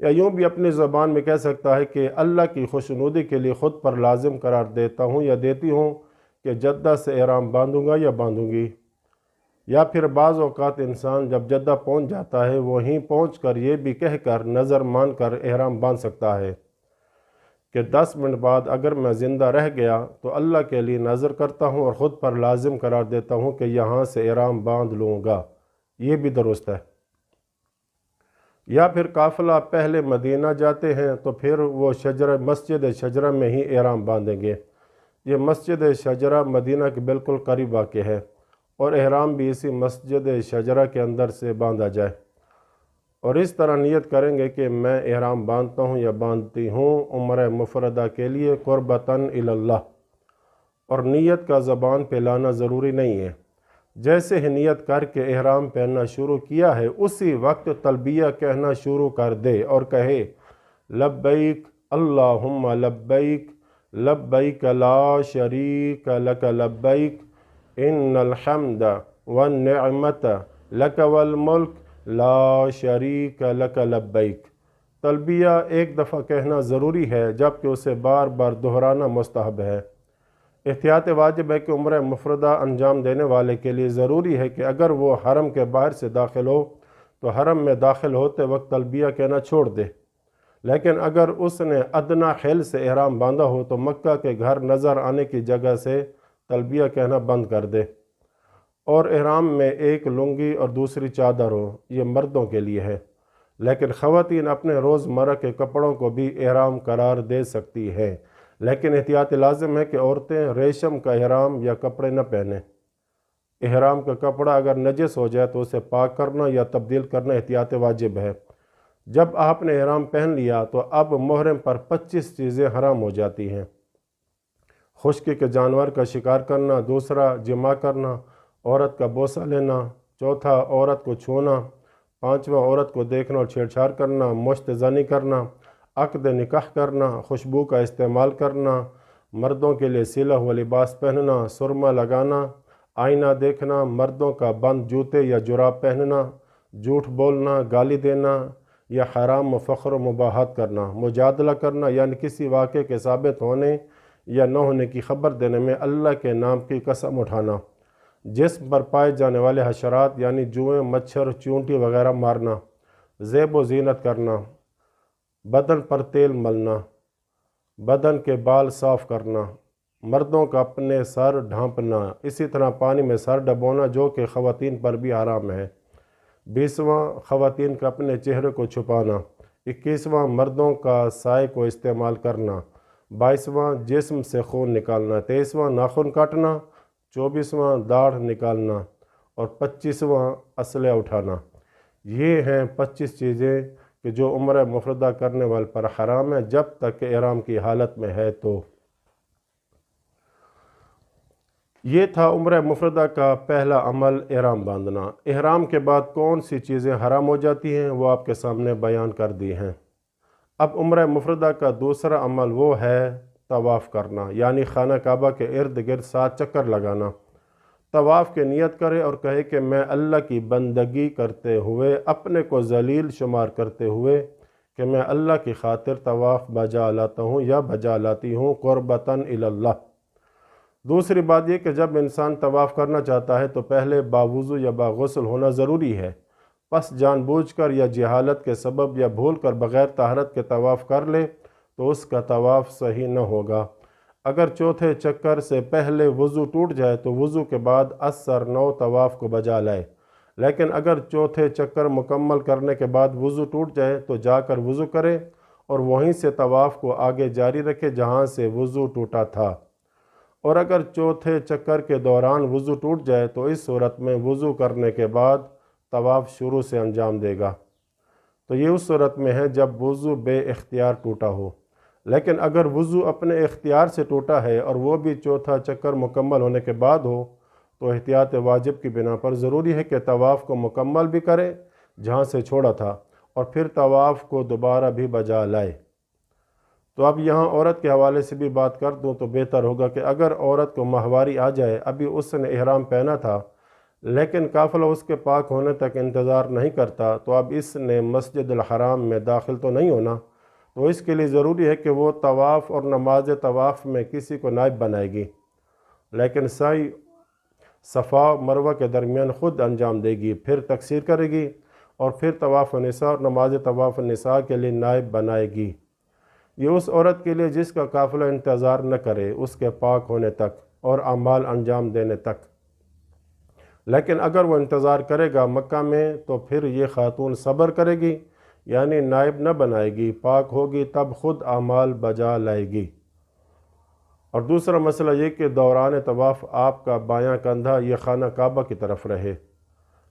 یا یوں بھی اپنی زبان میں کہہ سکتا ہے کہ اللہ کی خوشنودی کے لیے خود پر لازم قرار دیتا ہوں یا دیتی ہوں کہ جدہ سے احرام باندھوں گا یا باندھوں گی۔ یا پھر بعض اوقات انسان جب جدہ پہنچ جاتا ہے وہیں پہنچ کر یہ بھی کہہ کر نظر مان کر احرام باندھ سکتا ہے کہ 10 منٹ بعد اگر میں زندہ رہ گیا تو اللہ کے لیے نظر کرتا ہوں اور خود پر لازم قرار دیتا ہوں کہ یہاں سے احرام باندھ لوں گا، یہ بھی درست ہے۔ یا پھر قافلہ پہلے مدینہ جاتے ہیں تو پھر وہ مسجد شجرہ میں ہی احرام باندھیں گے۔ یہ مسجد شجرہ مدینہ کے بالکل قریب واقع ہے اور احرام بھی اسی مسجد شجرہ کے اندر سے باندھا جائے، اور اس طرح نیت کریں گے کہ میں احرام باندھتا ہوں یا باندھتی ہوں عمرہ مفردہ کے لیے قربتاً اللہ، اور نیت کا زبان پہ لانا ضروری نہیں ہے۔ جیسے ہی نیت کر کے احرام پہننا شروع کیا ہے اسی وقت تلبیہ کہنا شروع کر دے اور کہے لبیک اللہم لبیک لبیک لا شریک لک لبیک ان الحمد والنعمت لک والملک لا شریک لک لبیک۔ تلبیہ ایک دفعہ کہنا ضروری ہے جبکہ اسے بار بار دہرانا مستحب ہے۔ احتیاط واجب ہے کہ عمرہ مفردہ انجام دینے والے کے لیے ضروری ہے کہ اگر وہ حرم کے باہر سے داخل ہو تو حرم میں داخل ہوتے وقت تلبیہ کہنا چھوڑ دے، لیکن اگر اس نے ادنی حل سے احرام باندھا ہو تو مکہ کے گھر نظر آنے کی جگہ سے تلبیہ کہنا بند کر دے، اور احرام میں ایک لنگی اور دوسری چادر ہو، یہ مردوں کے لیے ہے، لیکن خواتین اپنے روزمرہ کے کپڑوں کو بھی احرام قرار دے سکتی ہیں، لیکن احتیاط لازم ہے کہ عورتیں ریشم کا احرام یا کپڑے نہ پہنیں۔ احرام کا کپڑا اگر نجس ہو جائے تو اسے پاک کرنا یا تبدیل کرنا احتیاط واجب ہے۔ جب آپ نے احرام پہن لیا تو اب محرم پر 25 چیزیں حرام ہو جاتی ہیں۔ خشکی کے جانور کا شکار کرنا، دوسرا جماع کرنا، عورت کا بوسہ لینا، چوتھا عورت کو چھونا، پانچواں عورت کو دیکھنا اور چھیڑ چھاڑ کرنا، مشت زنی کرنا، عقد نکاح کرنا، خوشبو کا استعمال کرنا، مردوں کے لیے سلا ہوا لباس پہننا، سرما لگانا، آئینہ دیکھنا، مردوں کا بند جوتے یا جراب پہننا، جھوٹ بولنا، گالی دینا یا حرام و فخر و مباحات کرنا، مجادلہ کرنا یعنی کسی واقعے کے ثابت ہونے یا نہ ہونے کی خبر دینے میں اللہ کے نام کی قسم اٹھانا، جسم پر پائے جانے والے حشرات یعنی جوئیں، مچھر، چونٹی وغیرہ مارنا، زیب و زینت کرنا، بدن پر تیل ملنا، بدن کے بال صاف کرنا، مردوں کا اپنے سر ڈھانپنا، اسی طرح پانی میں سر ڈبونا جو کہ خواتین پر بھی حرام ہے۔ 20واں خواتین کا اپنے چہرے کو چھپانا۔ 21واں مردوں کا سائے کو استعمال کرنا۔ 22واں جسم سے خون نکالنا۔ 23واں ناخن کاٹنا۔ 24واں داڑھ نکالنا اور 25واں اسلحہ اٹھانا۔ یہ ہیں 25 چیزیں کہ جو عمرہ مفردہ کرنے والے پر حرام ہے جب تک کہ احرام کی حالت میں ہے۔ تو یہ تھا عمرہ مفردہ کا پہلا عمل، احرام باندھنا۔ احرام کے بعد کون سی چیزیں حرام ہو جاتی ہیں وہ آپ کے سامنے بیان کر دی ہیں۔ اب عمرہ مفردہ کا دوسرا عمل وہ ہے طواف کرنا، یعنی خانہ کعبہ کے ارد گرد 7 چکر لگانا۔ طواف کی نیت کرے اور کہے کہ میں اللہ کی بندگی کرتے ہوئے، اپنے کو ذلیل شمار کرتے ہوئے کہ میں اللہ کی خاطر طواف بجا لاتا ہوں یا بجا لاتی ہوں قربتاً اللہ۔ دوسری بات یہ کہ جب انسان طواف کرنا چاہتا ہے تو پہلے باوضو یا باغسل ہونا ضروری ہے، پس جان بوجھ کر یا جہالت کے سبب یا بھول کر بغیر طہارت کے طواف کر لے تو اس کا طواف صحیح نہ ہوگا۔ اگر چوتھے چکر سے پہلے وضو ٹوٹ جائے تو وضو کے بعد اثر نو طواف کو بجا لائے، لیکن اگر چوتھے چکر مکمل کرنے کے بعد وضو ٹوٹ جائے تو جا کر وضو کرے اور وہیں سے طواف کو آگے جاری رکھے جہاں سے وضو ٹوٹا تھا، اور اگر چوتھے چکر کے دوران وضو ٹوٹ جائے تو اس صورت میں وضو کرنے کے بعد طواف شروع سے انجام دے گا۔ تو یہ اس صورت میں ہے جب وضو بے اختیار ٹوٹا ہو، لیکن اگر وضو اپنے اختیار سے ٹوٹا ہے اور وہ بھی چوتھا چکر مکمل ہونے کے بعد ہو تو احتیاط واجب کی بنا پر ضروری ہے کہ طواف کو مکمل بھی کرے جہاں سے چھوڑا تھا اور پھر طواف کو دوبارہ بھی بجا لائے۔ تو اب یہاں عورت کے حوالے سے بھی بات کر دوں تو بہتر ہوگا کہ اگر عورت کو ماہواری آ جائے، ابھی اس نے احرام پہنا تھا لیکن قافلہ اس کے پاک ہونے تک انتظار نہیں کرتا تو اب اس نے مسجد الحرام میں داخل تو نہیں ہونا، تو اس کے لیے ضروری ہے کہ وہ طواف اور نماز طواف میں کسی کو نائب بنائے گی، لیکن سعی صفا و مروہ کے درمیان خود انجام دے گی، پھر تقصیر کرے گی اور پھر طواف النساء اور نماز طواف النساء کے لیے نائب بنائے گی۔ یہ اس عورت کے لیے جس کا قافلہ انتظار نہ کرے اس کے پاک ہونے تک اور اعمال انجام دینے تک، لیکن اگر وہ انتظار کرے گا مکہ میں تو پھر یہ خاتون صبر کرے گی، یعنی نائب نہ بنائے گی، پاک ہوگی تب خود اعمال بجا لائے گی۔ اور دوسرا مسئلہ یہ کہ دوران طواف آپ کا بایاں کندھا یہ خانہ کعبہ کی طرف رہے،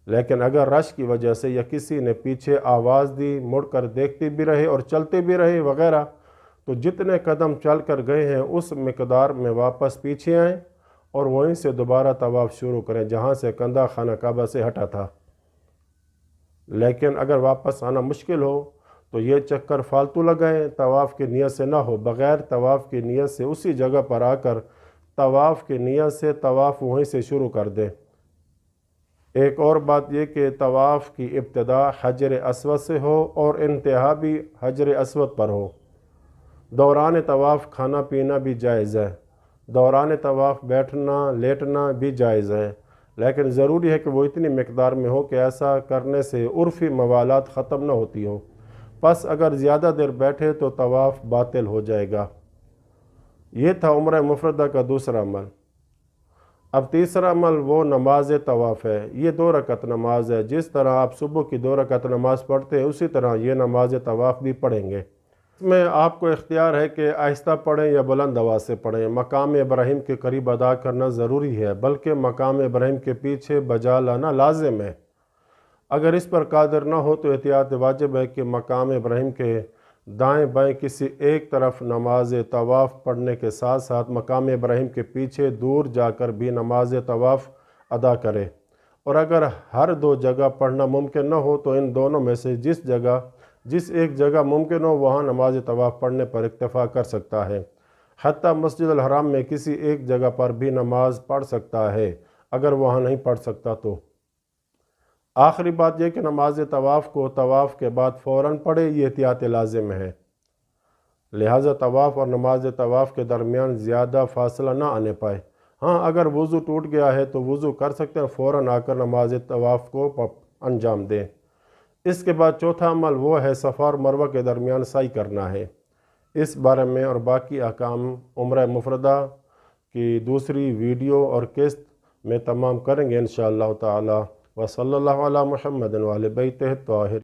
لیکن اگر رش کی وجہ سے یا کسی نے پیچھے آواز دی، مڑ کر دیکھتے بھی رہے اور چلتے بھی رہے وغیرہ، تو جتنے قدم چل کر گئے ہیں اس مقدار میں واپس پیچھے آئیں اور وہیں سے دوبارہ طواف شروع کریں جہاں سے کندھا خانہ کعبہ سے ہٹا تھا۔ لیکن اگر واپس آنا مشکل ہو تو یہ چکر فالتو لگائیں، طواف کی نیت سے نہ ہو، بغیر طواف کی نیت سے اسی جگہ پر آ کر طواف کی نیت سے طواف وہیں سے شروع کر دیں۔ ایک اور بات یہ کہ طواف کی ابتدا حجر اسود سے ہو اور انتہا بھی حجر اسود پر ہو۔ دوران طواف کھانا پینا بھی جائز ہے، دوران طواف بیٹھنا لیٹنا بھی جائز ہے، لیکن ضروری ہے کہ وہ اتنی مقدار میں ہو کہ ایسا کرنے سے عرفی موالات ختم نہ ہوتی ہوں، پس اگر زیادہ دیر بیٹھے تو طواف باطل ہو جائے گا۔ یہ تھا عمرہ مفردہ کا دوسرا عمل۔ اب تیسرا عمل وہ نماز طواف ہے۔ یہ 2 رکعت نماز ہے، جس طرح آپ صبح کی 2 رکعت نماز پڑھتے ہیں اسی طرح یہ نماز طواف بھی پڑھیں گے۔ اس میں آپ کو اختیار ہے کہ آہستہ پڑھیں یا بلند آواز سے پڑھیں۔ مقام ابراہیم کے قریب ادا کرنا ضروری ہے، بلکہ مقام ابراہیم کے پیچھے بجا لانا لازم ہے۔ اگر اس پر قادر نہ ہو تو احتیاط واجب ہے کہ مقام ابراہیم کے دائیں بائیں کسی ایک طرف نماز طواف پڑھنے کے ساتھ ساتھ مقام ابراہیم کے پیچھے دور جا کر بھی نماز طواف ادا کرے، اور اگر ہر 2 جگہ پڑھنا ممکن نہ ہو تو ان دونوں میں سے جس ایک جگہ ممکن ہو وہاں نماز طواف پڑھنے پر اکتفا کر سکتا ہے، حتیٰ مسجد الحرام میں کسی ایک جگہ پر بھی نماز پڑھ سکتا ہے اگر وہاں نہیں پڑھ سکتا تو۔ آخری بات یہ کہ نماز طواف کو طواف کے بعد فوراً پڑھے، یہ احتیاط لازم ہے، لہٰذا طواف اور نماز طواف کے درمیان زیادہ فاصلہ نہ آنے پائے۔ ہاں اگر وضو ٹوٹ گیا ہے تو وضو کر سکتے ہیں، فوراً آ کر نماز طواف کو انجام دیں۔ اس کے بعد چوتھا عمل وہ ہے صفا اور مروہ کے درمیان سعی کرنا ہے۔ اس بارے میں اور باقی احکام عمرہ مفردہ کی دوسری ویڈیو اور قسط میں تمام کریں گے انشاءاللہ تعالی۔ وصلی اللہ علی محمد وآل بیتہ الطاہرین۔